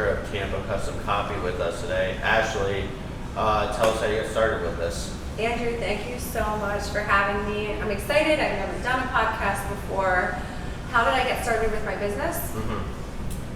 owner of Tampa Custom Copy, with us today. Ashley, tell us how you got started with this. Andrew, thank you so much for having me. I'm excited. I've never done a podcast before. How did I get started with my business?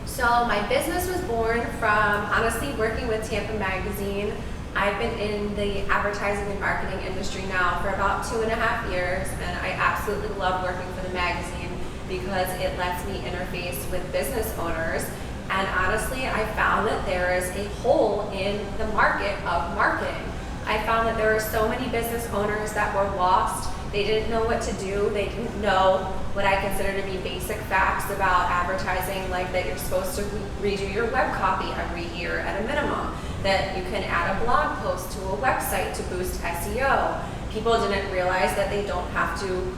So my business was born from honestly working with Tampa Magazine. I've been in the advertising and marketing industry now for about 2.5 years, and I absolutely love working for the magazine because it lets me interface with business owners. And honestly, I found that there is a hole in the market of marketing. I found that there are so many business owners that were lost. They didn't know what to do. They didn't know what I consider to be basic facts about advertising, like that you're supposed to redo your web copy every year at a minimum, that you can add a blog post to a website to boost SEO. People didn't realize that they don't have to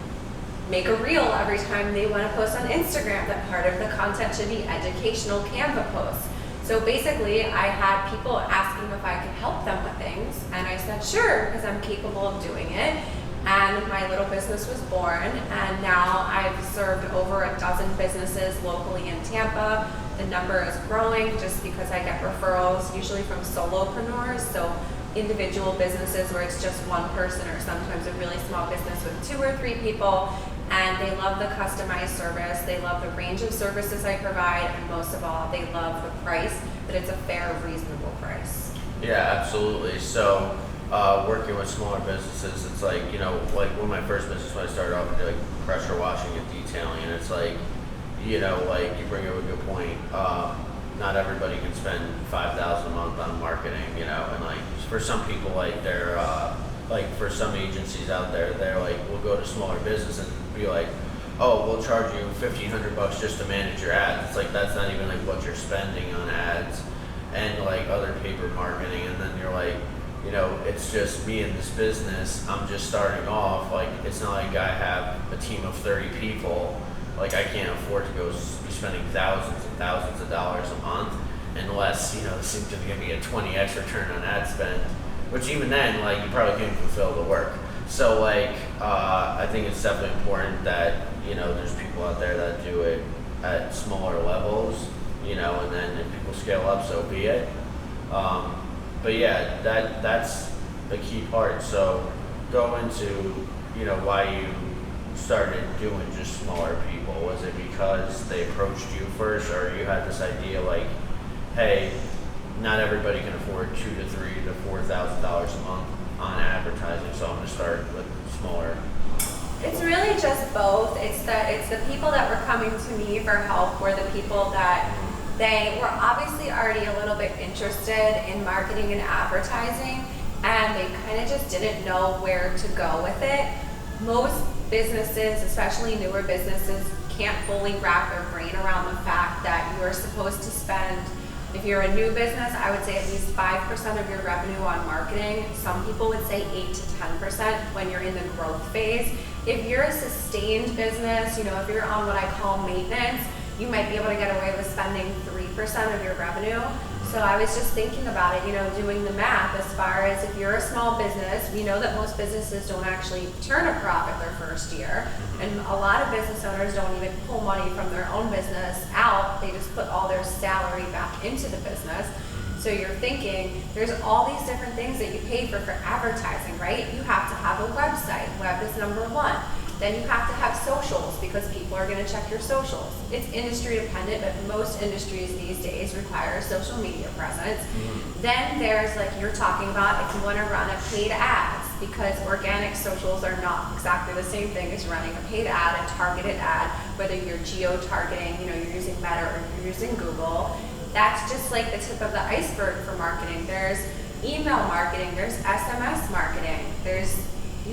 make a reel every time they want to post on Instagram, that part of the content should be educational Canva posts. So basically, I had people asking if I could help them with things, and I said sure, because I'm capable of doing it. And my little business was born, and now I've served over a dozen businesses locally in Tampa. The number is growing just because I get referrals, usually from solopreneurs, so individual businesses where it's just one person, or sometimes a really small business with 2 or 3 people, and they love the customized service, they love the range of services I provide, and most of all, they love the price, that it's a fair, reasonable price. Yeah, absolutely. So working with smaller businesses, it's like, like when my first business, when I started off, I did like pressure washing and detailing, and it's like, like you bring up a good point. Not everybody can spend $5,000 a month on marketing, and like for some people, like they're like for some agencies out there, they're like, we'll go to smaller business and be like, oh, we'll charge you $1,500 just to manage your ads. It's like, that's not even like what you're spending on ads and like other paper marketing. And then you're like, it's just me in this business. I'm just starting off. Like, it's not like I have a team of 30 people. Like, I can't afford to go be spending thousands and thousands of dollars a month unless, this seems to give me a 20x return on ad spend, which even then, like, you probably can't fulfill the work. So, like, I think it's definitely important that, there's people out there that do it at smaller levels, and then if people scale up, so be it. But yeah, that's the key part. So go into, why you started doing just smaller people. Was it because they approached you first, or you had this idea like, hey, not everybody can afford $2,000 to $3,000 to $4,000 a month on advertising, so I'm gonna start with smaller? It's really just both. It's the people that were coming to me for help were the people that they were obviously already a little bit interested in marketing and advertising, and they kind of just didn't know where to go with it. Most businesses, especially newer businesses, can't fully wrap their brain around the fact that you are supposed to spend, if you're a new business, I would say at least 5% of your revenue on marketing. Some people would say 8 to 10% when you're in the growth phase. If you're a sustained business, if you're on what I call maintenance, you might be able to get away with spending 3% of your revenue. So I was just thinking about it, doing the math as far as if you're a small business, we know that most businesses don't actually turn a profit their first year. And a lot of business owners don't even pull money from their own business out. They just put all their salary back into the business. So you're thinking, there's all these different things that you pay for advertising, right? You have to have a website. Web is number 1. Then you have to have socials because people are going to check your socials. It's industry dependent, but most industries these days require a social media presence. Then there's, like you're talking about, if you want to run a paid ads, because organic socials are not exactly the same thing as running a paid ad, a targeted ad, whether you're geo-targeting, you're using Meta or you're using Google. That's just like the tip of the iceberg for marketing. There's email marketing, there's SMS marketing, there's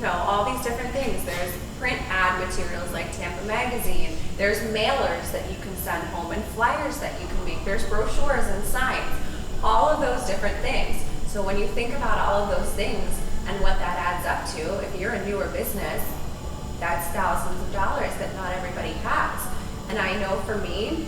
all these different things. There's print ad materials like Tampa Magazine. There's mailers that you can send home and flyers that you can make. There's brochures and signs. All of those different things. So when you think about all of those things and what that adds up to, if you're a newer business, that's thousands of dollars that not everybody has. And I know for me,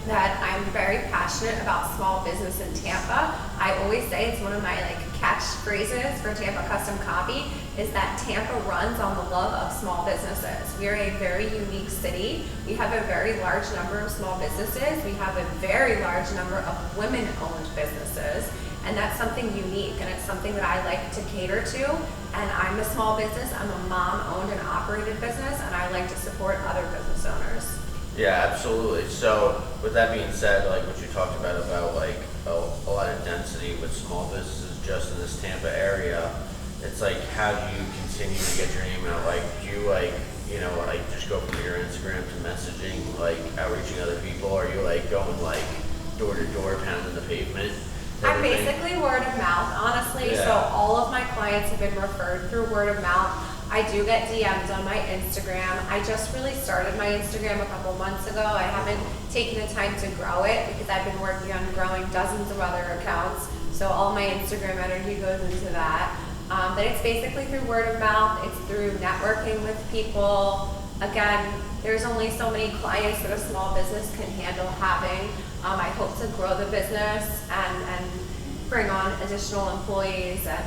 that I'm very passionate about small business in Tampa. I always say it's one of my catchphrases for Tampa Custom Copy is that Tampa runs on the love of small businesses. We are a very unique city. We have a very large number of small businesses. We have a very large number of women-owned businesses. And that's something unique, and it's something that I like to cater to. And I'm a small business. I'm a mom-owned and operated business, and I like to support other business owners. Yeah, absolutely. So with that being said, like what you talked about like a lot of density with small businesses just in this Tampa area, it's like, how do you continue to get your name out? Like, do you just go from your Instagram to messaging, like outreaching other people? Or are you like going like door to door, pounding the pavement? I'm basically word of mouth, honestly. Yeah. So all of my clients have been referred through word of mouth. I do get DMs on my Instagram. I just really started my Instagram a couple months ago. I haven't taken the time to grow it because I've been working on growing dozens of other accounts. So all my Instagram energy goes into that. But it's basically through word of mouth. It's through networking with people. Again, there's only so many clients that a small business can handle having. I hope to grow the business and bring on additional employees and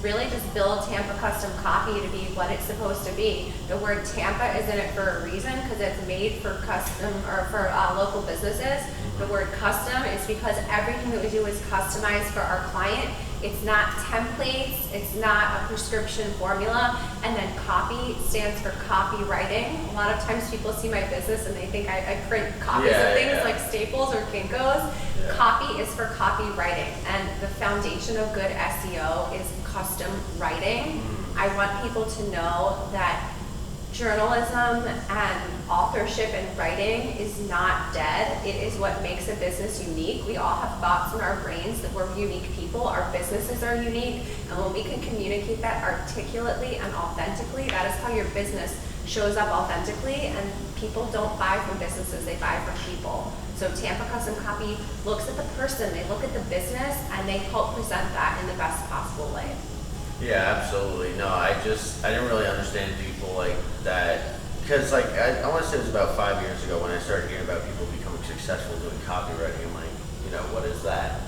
really just build Tampa Custom Copy to be what it's supposed to be. The word Tampa is in it for a reason because it's made for custom or for local businesses. The word custom is because everything that we do is customized for our client. It's not templates, it's not a prescription formula, and then copy stands for copywriting. A lot of times people see my business and they think I print copies of things like Staples or Kinko's. Yeah. Copy is for copywriting, and the foundation of good SEO is custom writing. I want people to know that journalism and authorship and writing is not dead. It is what makes a business unique. We all have thoughts in our brains that we're unique people. Our businesses are unique. And when we can communicate that articulately and authentically, that is how your business shows up authentically. And people don't buy from businesses, they buy from people. So Tampa Custom Copy looks at the person, they look at the business, and they help present that in the best possible way. Yeah, absolutely. No, I didn't really understand people like that, because like I want to say it was about 5 years ago when I started hearing about people becoming successful doing copywriting. I'm like, what is that?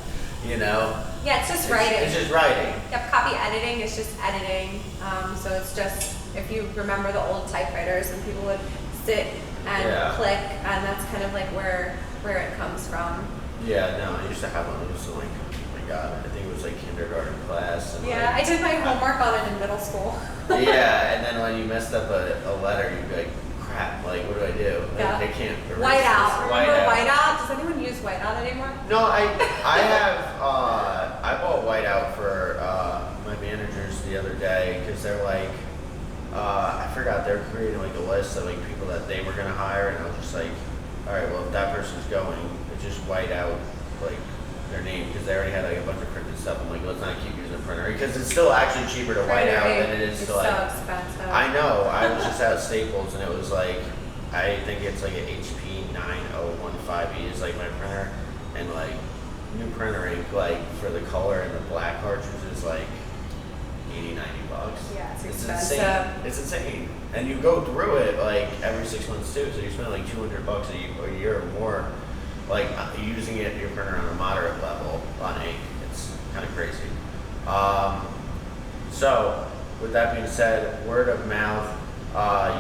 Yeah, it's just writing. It's just writing. Yep, copy editing is just editing. So it's just, if you remember the old typewriters and people would sit and click, and that's kind of like where it comes from. Yeah, no, I used to have one. It was like, God, I think it was like kindergarten class. And I did my homework on it in middle school. Yeah, and then when you messed up a letter, you'd be like, crap, like, what do I do? Like, I can't erase Whiteout. this. Remember Whiteout? Does anyone use Whiteout anymore? No, I bought Whiteout for my managers the other day because they're like, I forgot, they're creating like a list of like people that they were going to hire, and I was just like, all right, well, if that person's going, just white out like their name, because they already had like a bunch of printed stuff. I'm like, let's not keep using a printer, because it's still actually cheaper to white out than it is to like. It's so expensive. I know. I was just at Staples and it was like, I think it's like an HP 9015E is like my printer, and like new printer ink like for the color and the black cartridge is like $80-90. Yeah, it's expensive. expensive. It's insane, and you go through it like every 6 months too. So you spend like $200 a year or more, like using it your printer on a moderate level on ink. It's kind of crazy. So with that being said, word of mouth.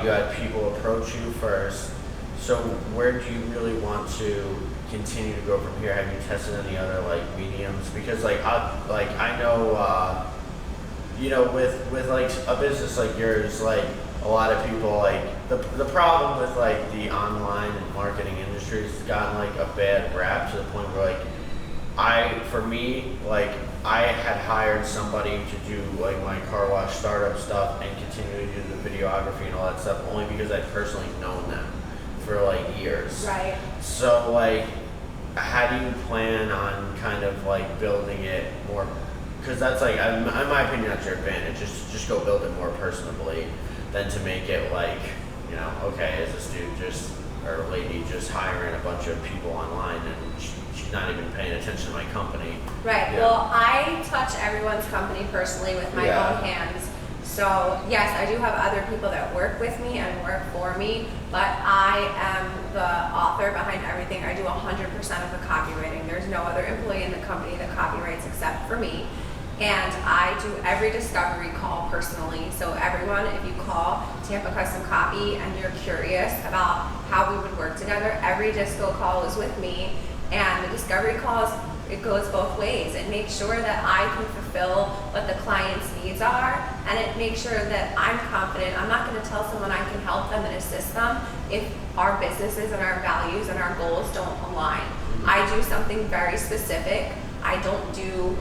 You had people approach you first. So where do you really want to continue to go from here? Have you tested any other like mediums? Because I know. With like a business like yours, like a lot of people, like the problem with like the online and marketing industry has gotten like a bad rap to the point where like I had hired somebody to do like my car wash startup stuff and continue to do the videography and all that stuff only because I'd personally known them for like years. Right. So like, how do you plan on kind of like building it more? Because that's like, in my opinion, that's your advantage. Just go build it more personably than to make it like, okay, is this dude or lady just hiring a bunch of people online and she's not even paying attention to my company. Right. Yeah. Well, I touch everyone's company personally with my own hands. So yes, I do have other people that work with me and work for me, but I am the author behind everything. I do 100% of the copywriting. There's no other employee in the company that copywrites except for me. And I do every discovery call personally. So everyone, if you call Tampa Custom Copy and you're curious about how we would work together, every disco call is with me. And the discovery calls, it goes both ways. It makes sure that I can fulfill what the client's needs are, and it makes sure that I'm confident. I'm not going to tell someone I can help them and assist them if our businesses and our values and our goals don't align. I do something very specific. I don't do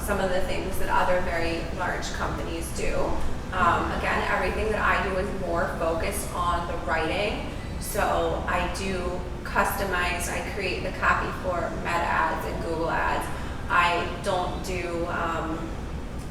some of the things that other very large companies do. Again, everything that I do is more focused on the writing. So I do customize, I create the copy for Meta ads and Google ads. I don't do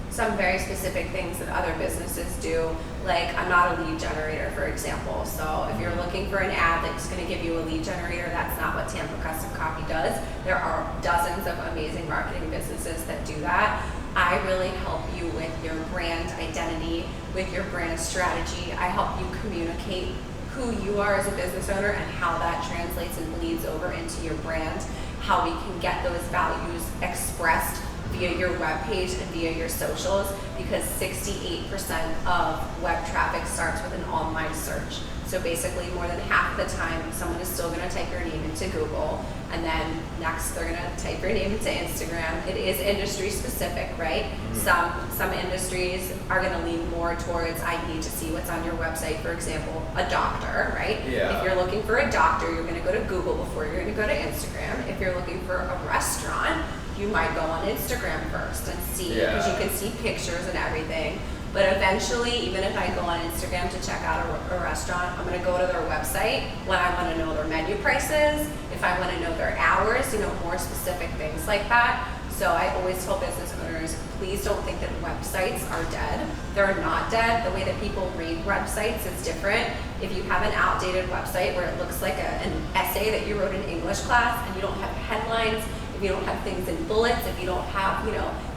some very specific things that other businesses do. Like, I'm not a lead generator, for example. So if you're looking for an ad that's going to give you a lead generator, that's not what Tampa Custom Copy does. There are dozens of amazing marketing businesses that do that. I really help you with your brand identity, with your brand strategy. I help you communicate who you are as a business owner and how that translates and bleeds over into your brand, how we can get those values expressed via your webpage and via your socials, because 68% of web traffic starts with an online search. So basically more than half of the time, someone is still gonna type your name into Google, and then next they're gonna type your name into Instagram. It is industry specific, right? Some industries are gonna lean more towards, I need to see what's on your website. For example, a doctor, right? Yeah. If you're looking for a doctor, you're gonna go to Google before you're gonna go to Instagram. If you're looking for a restaurant, you might go on Instagram first and see, because you can see pictures and everything. But eventually, even if I go on Instagram to check out a restaurant, I'm gonna go to their website when I wanna know their menu prices, if I wanna know their hours, more specific things like that. So I always tell business owners, please don't think that websites are dead. They're not dead. The way that people read websites is different. If you have an outdated website where it looks like an essay that you wrote in English class and you don't have headlines, if you don't have things in bullets, if you don't have,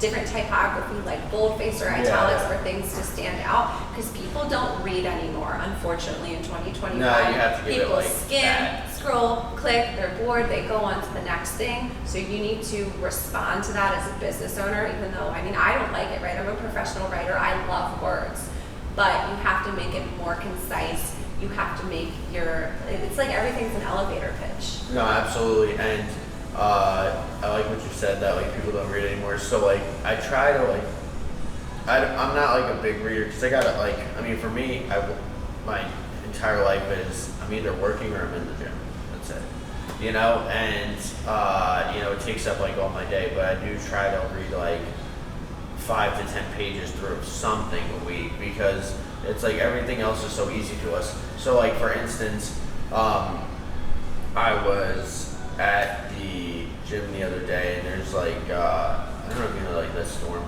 different typography like boldface or italics for things to stand out, because people don't read anymore, unfortunately, in 2025. No, you have to give people it like skim, that. scroll, click, they're bored, they go on to the next thing. So you need to respond to that as a business owner, even though, I don't like it, right? I'm a professional writer, I love words, but you have to make it more concise. You have to make it's like everything's an elevator pitch. No, absolutely, and I like what you said, that people don't read anymore. So I try to I'm not a big reader, because I gotta for me, my entire life is I'm either working or I'm in the gym. That's it. And it takes up all my day, but I do try to read 5 to 10 pages through something a week, because it's everything else is so easy to us. So for instance, I was at the gym the other day, and there's I don't know if you know the Storm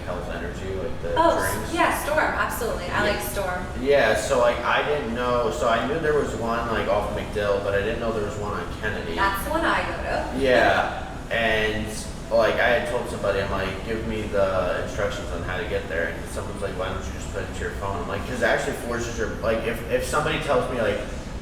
Health Energy, the drinks. Yeah, Storm, absolutely. I like Storm. Yeah, so I didn't know, so I knew there was one off McDill, but I didn't know there was one on Kennedy. That's the one I go to. Yeah, and I had told somebody, I'm give me the instructions on how to get there, and someone's why don't you just put it into your phone? I'm because it actually forces your, if somebody tells me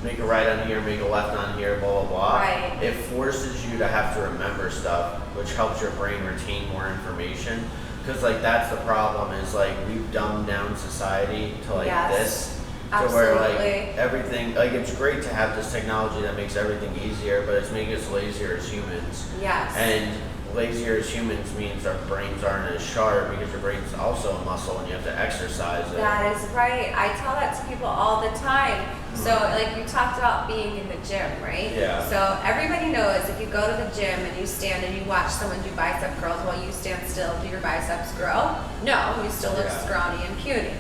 make a right on here, make a left on here, blah, blah, blah. Right. It forces you to have to remember stuff, which helps your brain retain more information. Because that's the problem, is we've dumbed down society to this. Absolutely. To where everything, it's great to have this technology that makes everything easier, but it's making us lazier as humans. Yes. And lazier as humans means our brains aren't as sharp, because your brain's also a muscle and you have to exercise it. That is right. I tell that to people all the time. So you talked about being in the gym, right? Yeah. So everybody knows if you go to the gym and you stand and you watch someone do bicep curls while you stand still, do your biceps grow? No, you still look scrawny and puny.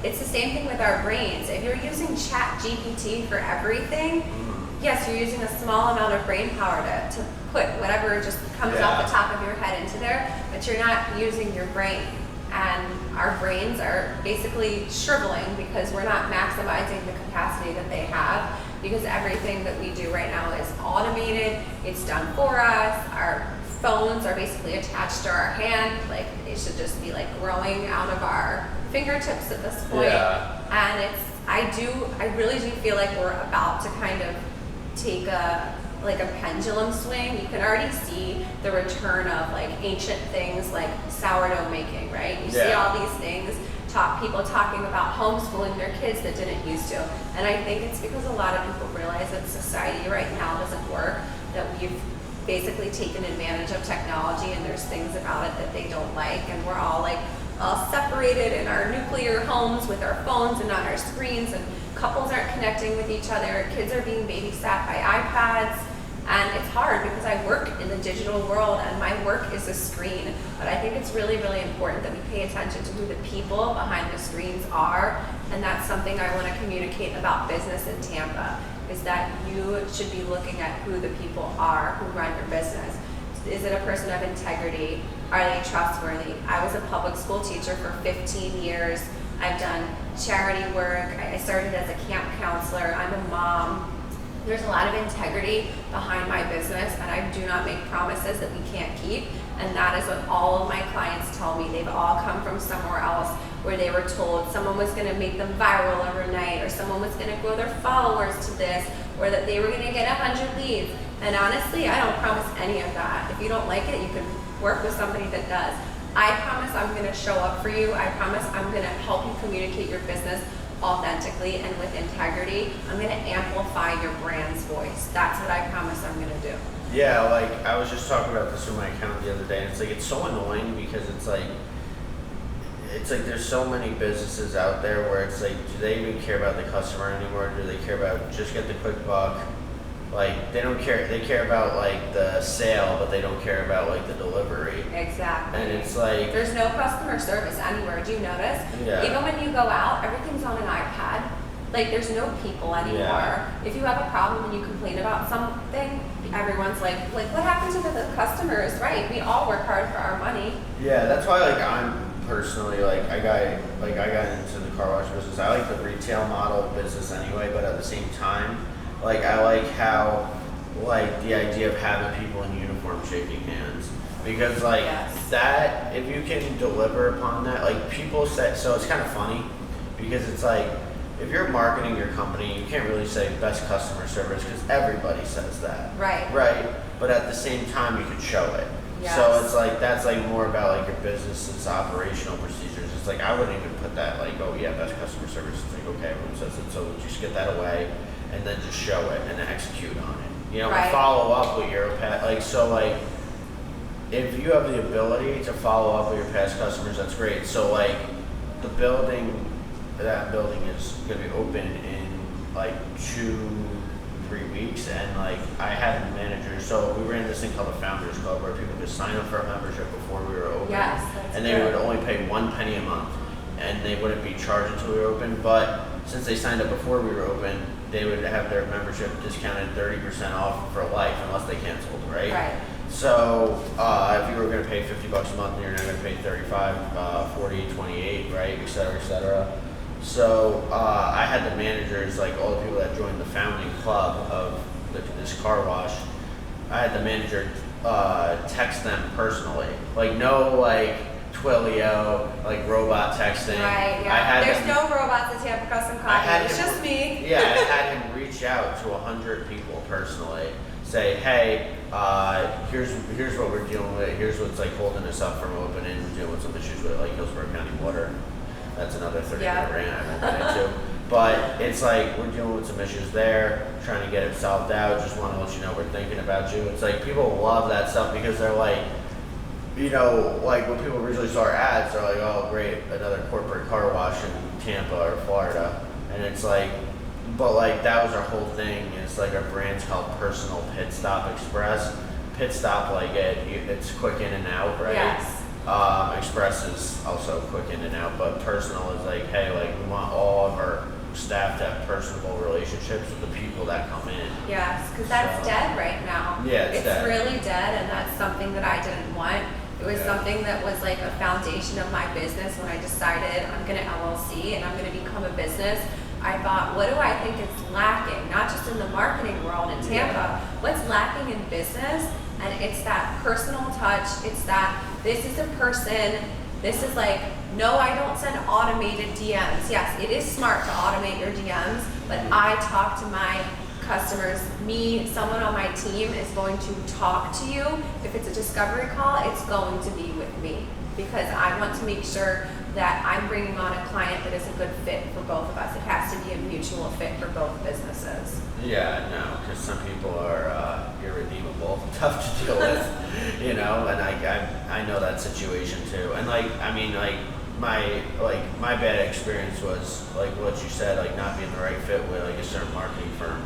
It's the same thing with our brains. If you're using Chat GPT for everything, yes, you're using a small amount of brain power to put whatever just comes off the top of your head into there, but you're not using your brain. And our brains are basically shriveling because we're not maximizing the capacity that they have, because everything that we do right now is automated, it's done for us, our phones are basically attached to our hand. Like they should just be like growing out of our fingertips at this point. Yeah. And I really do feel like we're about to kind of take a pendulum swing. You can already see the return of like ancient things like sourdough making, right? You see all these things, people talking about homeschooling their kids that didn't used to. And I think it's because a lot of people realize that society right now doesn't work, that we've basically taken advantage of technology and there's things about it that they don't like, and we're all separated in our nuclear homes with our phones and on our screens, and couples aren't connecting with each other, kids are being babysat by iPads. And it's hard because I work in the digital world and my work is a screen. But I think it's really, really important that we pay attention to who the people behind the screens are. And that's something I want to communicate about business in Tampa, is that you should be looking at who the people are who run your business. Is it a person of integrity? Are they trustworthy? I was a public school teacher for 15 years. I've done charity work. I started as a camp counselor. I'm a mom. There's a lot of integrity behind my business, and I do not make promises that we can't keep. And that is what all of my clients tell me. They've all come from somewhere else where they were told someone was going to make them viral overnight, or someone was going to grow their followers to this, or that they were going to get 100 leads. And honestly, I don't promise any of that. If you don't like it, you can work with somebody that does. I promise I'm going to show up for you. I promise I'm going to help you communicate your business authentically and with integrity. I'm going to amplify your brand's voice. That's what I promise I'm going to do. Yeah, like I was just talking about this with my account the other day, and it's so annoying because it's like there's so many businesses out there where it's like, do they even care about the customer anymore? Do they care about just get the quick buck? Like they don't care. They care about like the sale, but they don't care about like the delivery. Exactly. And it's like there's no customer service anywhere. Do you notice? Yeah. Even when you go out, everything's on an iPad. Like there's no people anymore. Yeah. If you have a problem and you complain about something, everyone's like what happened to the customers? Right? We all work hard for our money. Yeah, that's why like I'm personally I got into the car wash business. I like the retail model of business anyway, but at the same time, like I like how the idea of having people in uniform shaking hands, because that, if you can deliver upon that, like people say, so it's kind of funny because it's like if you're marketing your company, you can't really say best customer service because everybody says that. Right. But at the same time, you could show it. Yes. So it's like that's like more about like your business's operational procedures. It's like I wouldn't even put that like, oh yeah, best customer service. It's like, okay, everyone says it, so just get that away and then just show it and then execute on it. You know, Right. follow up with your if you have the ability to follow up with your past customers, that's great. So like that building is gonna be open in like 2-3 weeks, and like I had a manager, so we ran this thing called the Founders Club where people could sign up for a membership before we were open. Yes, that's and they good. would only pay 1 penny a month, and they wouldn't be charged until we were open. But since they signed up before we were open, they would have their membership discounted 30% off for life unless they canceled, right? Right. So if you were going to pay $50 a month, and you're not going to pay 35, 40, 28, right, et cetera, et cetera. So I had the managers, like all the people that joined the founding club of this car wash, I had the manager text them personally, like no like Twilio, like robot texting. Right, yeah. There's him, no robots at Tampa Custom Copy. It's just me. Yeah, I had him reach out to 100 people personally, say, hey, here's what we're dealing with. Here's what's like holding us up from opening. We're dealing with some issues with like Hillsborough County Water. That's another 30-minute rant I won't get into. But it's like we're dealing with some issues there, trying to get it solved out. Just want to let you know we're thinking about you. It's like people love that stuff because they're like, you know, like when people originally saw our ads, they're like, oh great, another corporate car wash in Tampa or Florida. And it's like, but like that was our whole thing. It's like our brand's called Personal Pit Stop Express. Pit stop, like it's quick in and out, right? Yes. Express is also quick in and out, but personal is like, hey, like we want all of our staff to have personable relationships with the people that come in. Yes, because that's dead right now. Yeah, it's dead. Really dead, and that's something that I didn't want. It was something that was like a foundation of my business when I decided I'm going to LLC and I'm going to become a business. I thought, what do I think is lacking? Not just in the marketing world in Tampa, what's lacking in business? And it's that personal touch. It's that this is a person. This is like, no, I don't send automated DMs. Yes, it is smart to automate your DMs, but I talk to my customers. Someone on my team is going to talk to you. If it's a discovery call, it's going to be with me, because I want to make sure that I'm bringing on a client that is a good fit for both of us. It has to be a mutual fit for both businesses. Yeah, no, because some people are irredeemable, tough to deal with, you know, and I know that situation too. And like, I mean, like my bad experience was like what you said, like not being the right fit with like a certain marketing firm,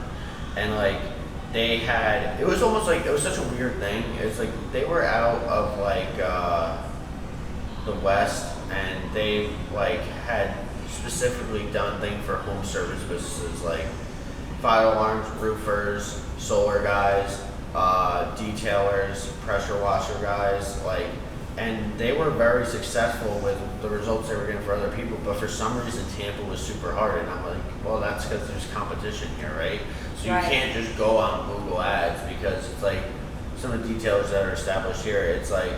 and like it was almost like, it was such a weird thing. It's like they were out of like the West, and they like had specifically done things for home service businesses like fire alarms, roofers, solar guys, detailers, pressure washer guys, like, and they were very successful with the results they were getting for other people, but for some reason Tampa was super hard, and I'm like, well, that's because there's competition here, right? So you can't just go on Google Ads, because it's like some of the detailers that are established here, it's like,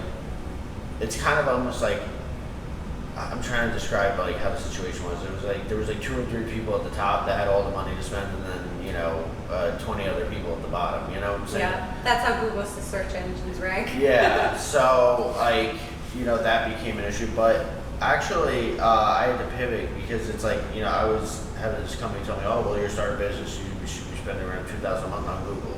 it's kind of almost like, I'm trying to describe like how the situation was. There was like 2 or 3 people at the top that had all the money to spend, and then, you know, 20 other people at the bottom. You know what I'm saying? Yeah, that's how Google's the search engines rank. Yeah. So like, you know, that became an issue. But actually, I had to pivot, because it's like, you know, I was having this company tell me, oh, well, you're starting a business, you should be spending around $2,000 a month on Google.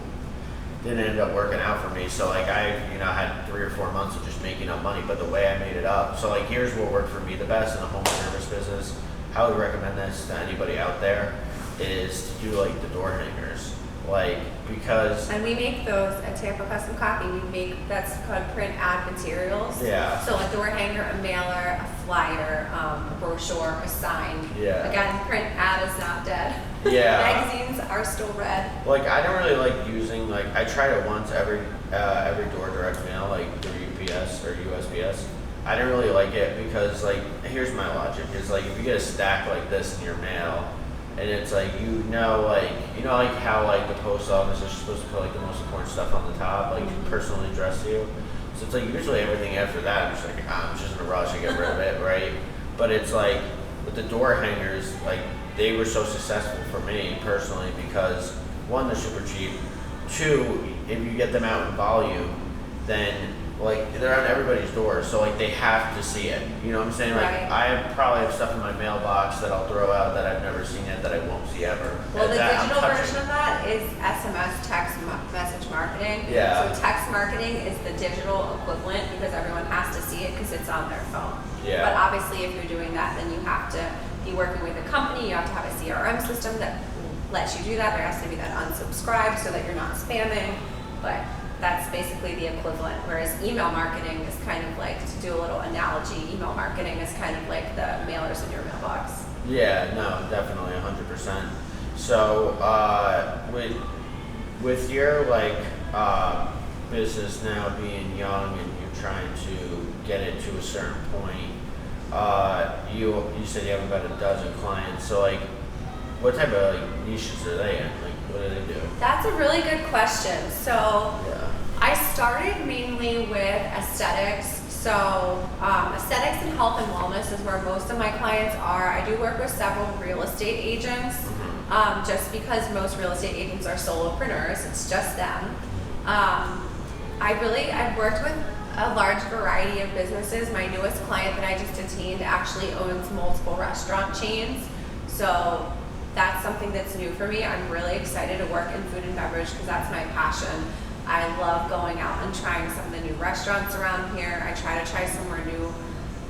Didn't end up working out for me. So like I had 3 or 4 months of just making up money, but the way I made it up. So like, here's what worked for me the best in the home service business. I would recommend this to anybody out there, is to do like the door hangers. Like, because. And we make those at Tampa Custom Copy. That's called print ad materials. Yeah. So a door hanger, a mailer, a flyer, a brochure, a sign. Yeah. Again, print ad is not dead. Yeah. Magazines are still read. Like, I don't really like using, like, I tried it once every door direct mail, like through UPS or USPS. I didn't really like it, because like, here's my logic, is like, if you get a stack like this in your mail, and it's like, you know like how like the post office is supposed to put like the most important stuff on the top, like personally addressed to you. So it's like, usually everything after that, I'm just like, I'm just in a rush to get rid of it, right? But it's like, with the door hangers, like, they were so successful for me personally, because 1, they're super cheap. 2, if you get them out in volume, then like they're on everybody's door, so like they have to see it. You know what I'm saying? Like, Right. I probably have stuff in my mailbox that I'll throw out that I've never seen yet, that I won't see ever. Well, the That I'm digital touching. version of that is SMS text message marketing. Yeah. So text marketing is the digital equivalent, because everyone has to see it because it's on their phone. Yeah. But obviously, if you're doing that, then you have to be working with a company. You have to have a CRM system that lets you do that. There has to be that unsubscribe so that you're not spamming. But that's basically the equivalent. Whereas email marketing is kind of like, to do a little analogy, email marketing is kind of like the mailers in your mailbox. Yeah, no, definitely 100%. So with your like business now being young, and you're trying to get it to a certain point, you said you have about a dozen clients. So like, what type of like niches are they in? Like, what do they do? That's a really good question. So Yeah. I started mainly with aesthetics. So aesthetics and health and wellness is where most of my clients are. I do work with several real estate agents, just because most real estate agents are solopreneurs. It's just them. I've worked with a large variety of businesses. My newest client that I just attained actually owns multiple restaurant chains. So that's something that's new for me. I'm really excited to work in food and beverage, because that's my passion. I love going out and trying some of the new restaurants around here. I try to try somewhere new,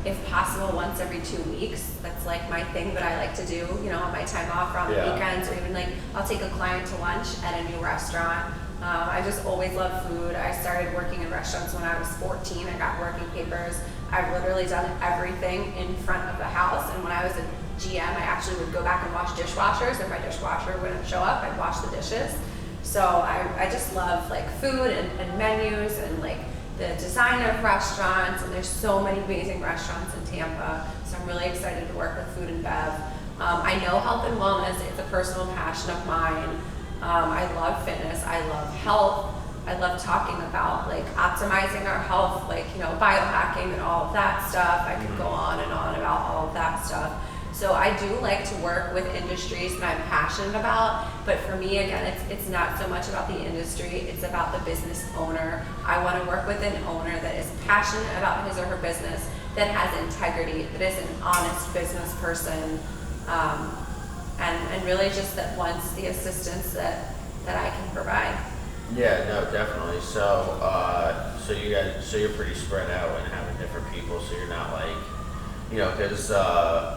if possible, once every 2 weeks. That's like my thing that I like to do, you know, on my time off or on the weekends, or even like I'll take a client to lunch at a new restaurant. I just always love food. I started working in restaurants when I was 14. I got working papers. I've literally done everything in front of the house. And when I was a GM, I actually would go back and wash dishwashers. If my dishwasher wouldn't show up, I'd wash the dishes. So I just love like food and menus and like the design of restaurants, and there's so many amazing restaurants in Tampa. So I'm really excited to work with food and bev. I know health and wellness, it's a personal passion of mine. I love fitness, I love health. I love talking about like optimizing our health, like, you know, biohacking and all of that stuff. I could go on and on about all of that stuff. So I do like to work with industries that I'm passionate about, but for me, again, it's not so much about the industry, it's about the business owner. I want to work with an owner that is passionate about his or her business, that has integrity, that is an honest business person, and really just that wants the assistance that I can provide. Yeah, no, definitely. So, so you're pretty spread out and having different people, so you're not like, you know, because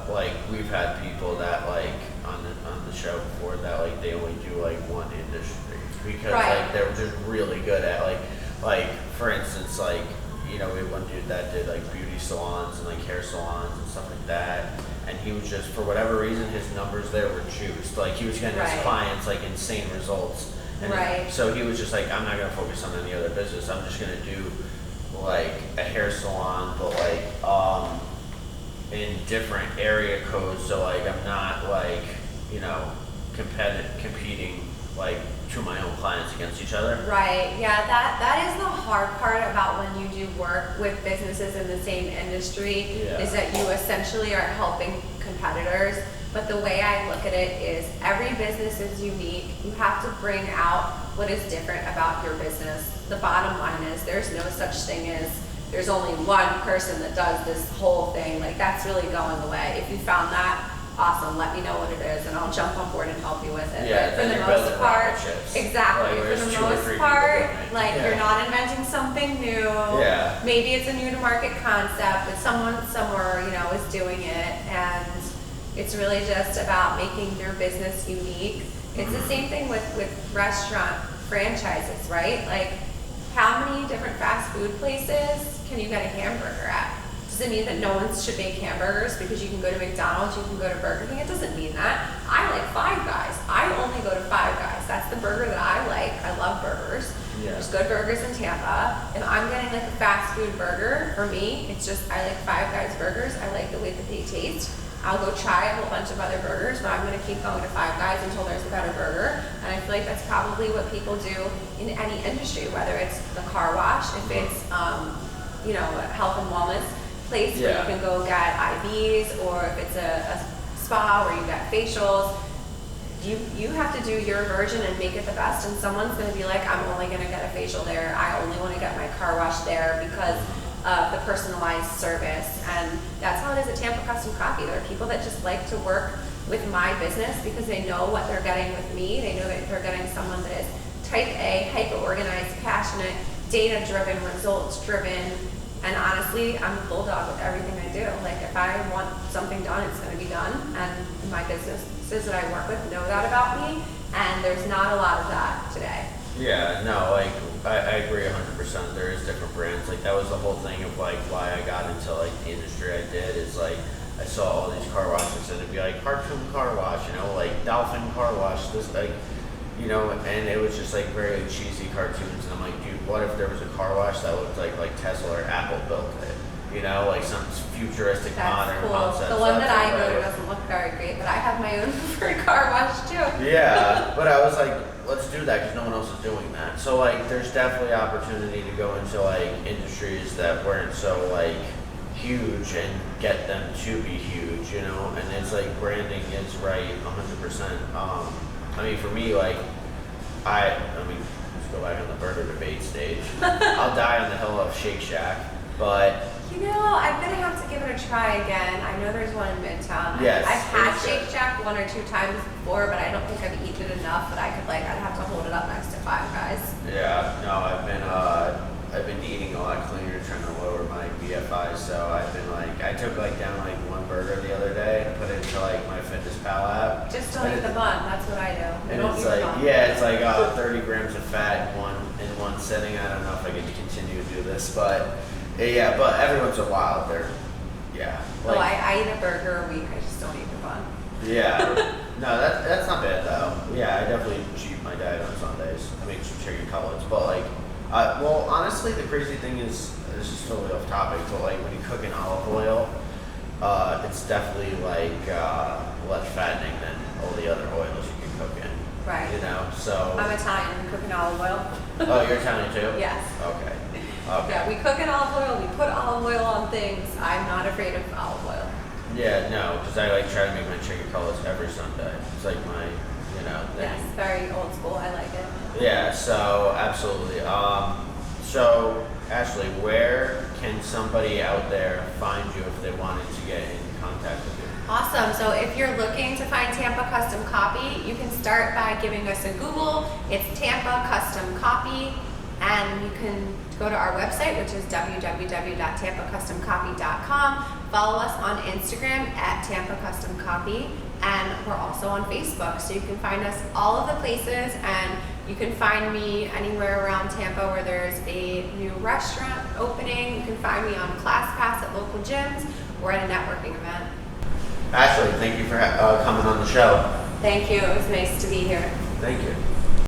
like we've had people that like on the show before that like they only do like one industry because like they're just really good at like for instance, like, you know, we had one dude that did like beauty salons and like hair salons and stuff like that, and he was just, for whatever reason, his numbers there were juiced. Like he was getting his clients like insane results. And so he was just like, I'm not gonna focus on any other business. I'm just gonna do like a hair salon, but like in different area codes. So like I'm not like, you know, competing like to my own clients against each other. Right. Yeah. That is the hard part about when you do work with businesses in the same industry, is that you essentially are helping competitors. But the way I look at it is every business is unique. You have to bring out what is different about your business. The bottom line is there's no such thing as there's only one person that does this whole thing. Like that's really going away. If you found that, awesome, let me know what it is and I'll jump on board and help you with it. Yeah, but for the most part, exactly. Like, for the most part, like you're not inventing something new. Yeah. Maybe it's a new to market concept, but someone somewhere, you know, is doing it, and it's really just about making your business unique. It's the same thing with restaurant franchises, right? Like, how many different fast food places can you get a hamburger at? Does it mean that no one should make hamburgers because you can go to McDonald's, you can go to Burger King? It doesn't mean that. I like Five Guys. I only go to Five Guys. That's the burger that I like. I love burgers. There's good burgers in Tampa. If I'm getting like a fast food burger, for me, it's just I like Five Guys burgers. I like the way that they taste. I'll go try a whole bunch of other burgers, but I'm going to keep going to Five Guys until there's a better burger. And I feel like that's probably what people do in any industry, whether it's the car wash, if it's you know, a health and wellness place where you can go get IVs, or if it's a spa where you get facials. You have to do your version and make it the best, and someone's going to be like, I'm only going to get a facial there, I only want to get my car wash there because of the personalized service. And that's how it is at Tampa Custom Copy. There are people that just like to work with my business because they know what they're getting with me. They know that they're getting someone that is type A, hyper-organized, passionate, data-driven, results-driven. And honestly, I'm a bulldog with everything I do. Like, if I want something done, it's going to be done. And my businesses that I work with know that about me. And there's not a lot of that today. Yeah, no, like, I agree 100%. There is different brands. Like, that was the whole thing of, like, why I got into, like, the industry I did, is, like, I saw all these car washes, and it'd be, like, cartoon car wash, you know, like, dolphin car wash, this, like, you know, and it was just, like, very like, cheesy cartoons, and I'm like, dude, what if there was a car wash that looked like Tesla or Apple built it? You know, like some futuristic modern concept. The one that I go to doesn't look very great, but I have my own preferred car wash too. Yeah, but I was like, let's do that because no one else is doing that. So like, there's definitely opportunity to go into like industries that weren't so like huge and get them to be huge, you know. And it's like branding is right 100%. I mean, for me, like, I mean, let's go back on the burger debate stage. I'll die on the hill of Shake Shack, but. You know, I'm gonna have to give it a try again. I know there's one in Midtown. Yes, I've had Shake Shack 1 or 2 times before, but I don't think I've eaten it enough that I could like, I'd have to hold it up next to Five Guys. Yeah, no, I've been eating a lot cleaner, trying to lower my BFI. So I've been like, I took like down like 1 burger the other day and put it into like my FitnessPal app. Just don't eat the bun. That's what I do. And it's like, yeah, it's like 30 grams of fat in one sitting. I don't know if I can continue to do this, but. Yeah, but every once in a while, yeah. Like, I eat a burger a week, I just don't eat the bun. Yeah. No, that's not bad, though. Yeah, I definitely cheat my diet on Sundays. I make some chicken cutlets, but, like, well, honestly, the crazy thing is, this is totally off topic, but, like, when you cook in olive oil, it's definitely, like, less fattening than all the other oils you can cook in. Right. You know, so. I'm Italian, we cook in olive oil. Oh, you're Italian too? Yes. Okay. Yeah, we cook in olive oil, we put olive oil on things. I'm not afraid of olive oil. Yeah, no, because I like try to make my chicken cutlets every Sunday. It's like my, thing. Yes, very old school, I like it. Yeah, so absolutely. So Ashley, where can somebody out there find you if they wanted to get in contact with you? Awesome. So if you're looking to find Tampa Custom Copy, you can start by giving us a Google. It's Tampa Custom Copy, and you can go to our website, which is www.tampacustomcopy.com. Follow us on Instagram at Tampa Custom Copy, and we're also on Facebook. So you can find us all of the places, and you can find me anywhere around Tampa where there's a new restaurant opening. You can find me on ClassPass at local gyms or at a networking event. Ashley, thank you for coming on the show. Thank you. It was nice to be here. Thank you.